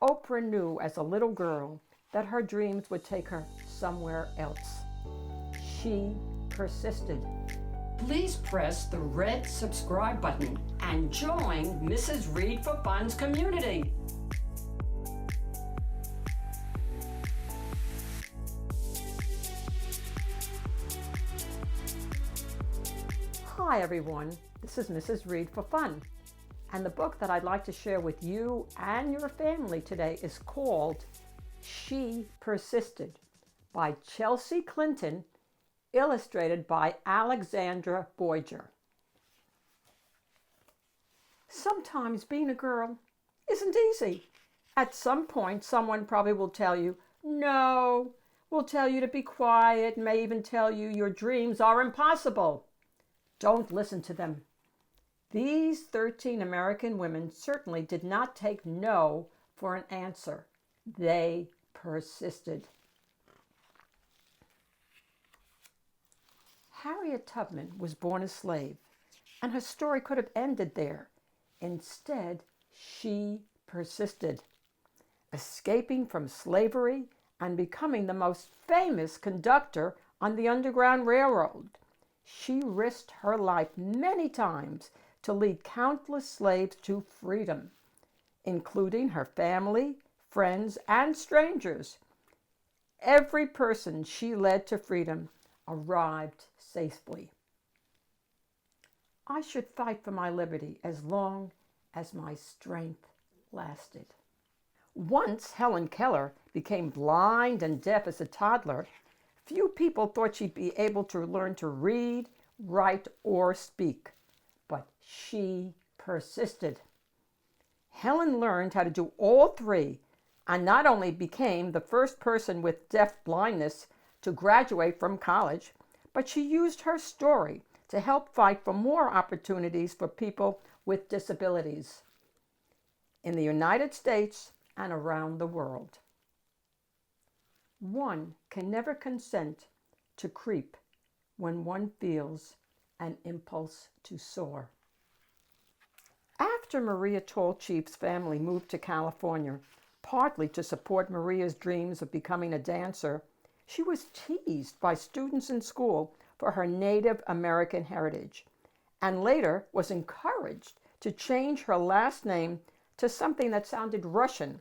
Oprah knew as a little girl that her dreams would take her somewhere else. She persisted. Please press the red subscribe button and join Mrs. Read for Fun's community. Hi everyone, this is Mrs. Read for Fun, and the book that I'd like to share with you and your family today is called She Persisted by Chelsea Clinton, illustrated by Alexandra Boiger. Sometimes being a girl isn't easy. At some point, someone probably will tell you, no, will tell you to be quiet, may even tell you your dreams are impossible. Don't listen to them. These 13 American women certainly did not take no for an answer. They persisted. Harriet Tubman was born a slave, and her story could have ended there. Instead, she persisted, escaping from slavery and becoming the most famous conductor on the Underground Railroad. She risked her life many times to lead countless slaves to freedom, including her family, friends, and strangers. Every person she led to freedom arrived safely. I should fight for my liberty as long as my strength lasted. Once Helen Keller became blind and deaf as a toddler, few people thought she'd be able to learn to read, write, or speak, but she persisted. Helen learned how to do all three and not only became the first person with deaf blindness to graduate from college, but she used her story to help fight for more opportunities for people with disabilities in the United States and around the world. One can never consent to creep when one feels an impulse to soar. After Maria Tallchief's family moved to California, partly to support Maria's dreams of becoming a dancer, she was teased by students in school for her Native American heritage, and later was encouraged to change her last name to something that sounded Russian,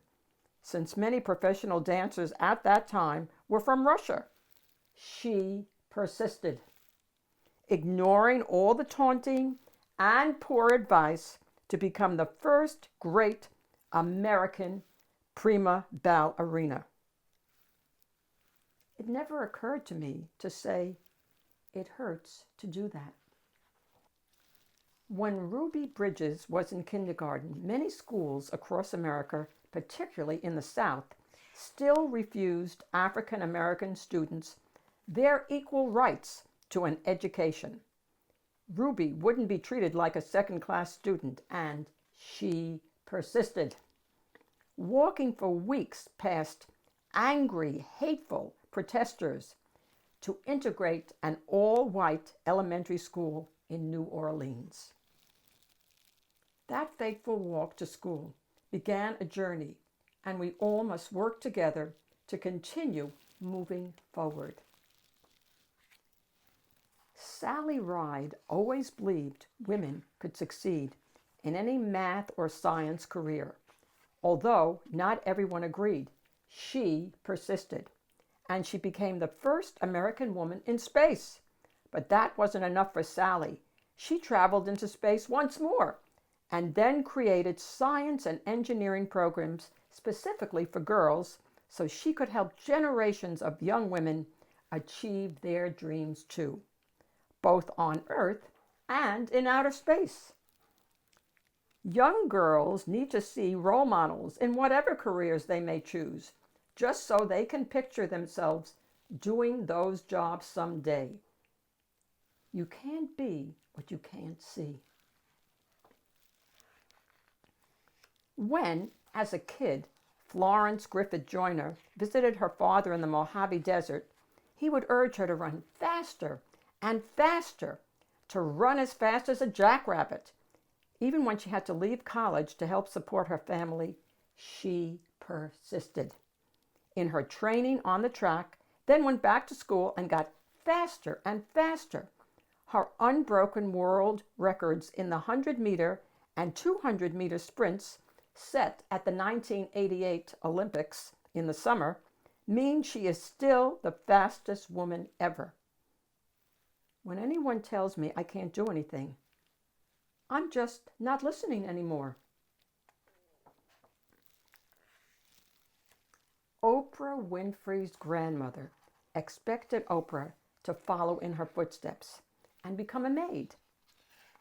since many professional dancers at that time were from Russia. She persisted, ignoring all the taunting and poor advice to become the first great American prima ballerina. It never occurred to me to say, it hurts to do that. When Ruby Bridges was in kindergarten, many schools across America, particularly in the South, still refused African American students their equal rights to an education. Ruby wouldn't be treated like a second-class student, and she persisted, walking for weeks past angry, hateful protesters to integrate an all-white elementary school in New Orleans. That fateful walk to school began a journey, and we all must work together to continue moving forward. Sally Ride always believed women could succeed in any math or science career. Although not everyone agreed, she persisted, and she became the first American woman in space. But that wasn't enough for Sally. She traveled into space once more, and then created science and engineering programs specifically for girls so she could help generations of young women achieve their dreams too, both on Earth and in outer space. Young girls need to see role models in whatever careers they may choose, just so they can picture themselves doing those jobs someday. You can't be what you can't see. When, as a kid, Florence Griffith Joyner visited her father in the Mojave Desert, he would urge her to run faster and faster, to run as fast as a jackrabbit. Even when she had to leave college to help support her family, she persisted in her training on the track, then went back to school and got faster and faster. Her unbroken world records in the 100-meter and 200-meter sprints set at the 1988 Olympics in the summer mean she is still the fastest woman ever. When anyone tells me I can't do anything, I'm just not listening anymore. Oprah Winfrey's grandmother expected Oprah to follow in her footsteps and become a maid.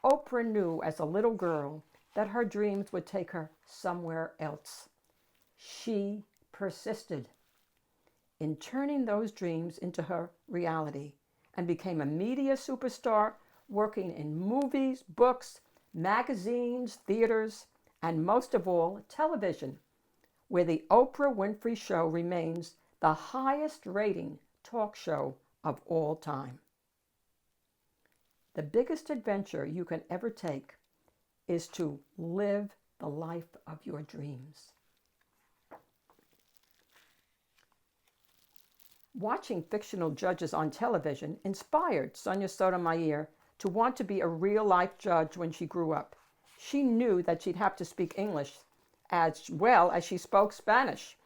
Oprah knew as a little girl that her dreams would take her somewhere else. She persisted in turning those dreams into her reality and became a media superstar, working in movies, books, magazines, theaters, and most of all, television, where the Oprah Winfrey Show remains the highest rating talk show of all time. The biggest adventure you can ever take is to live the life of your dreams. Watching fictional judges on television inspired Sonia Sotomayor to want to be a real-life judge when she grew up. She knew that she'd have to speak English as well as she spoke Spanish,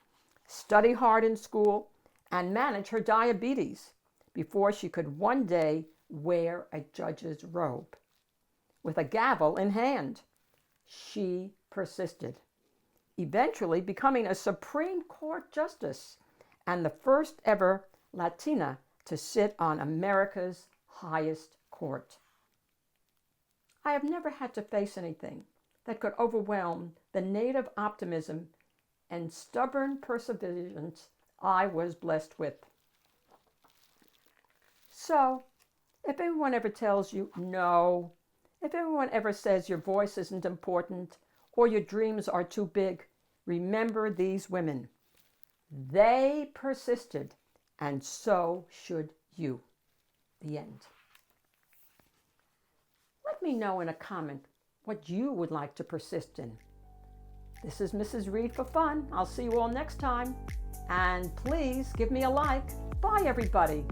study hard in school, and manage her diabetes before she could one day wear a judge's robe. With a gavel in hand, she persisted, eventually becoming a Supreme Court justice and the first ever Latina to sit on America's highest court. I have never had to face anything that could overwhelm the native optimism and stubborn perseverance I was blessed with. So, if anyone ever tells you no, if anyone ever says your voice isn't important or your dreams are too big, remember these women. They persisted, and so should you. The end. Let me know in a comment what you would like to persist in. This is Mrs. Reed for Fun. I'll see you all next time. And please give me a like. Bye, everybody.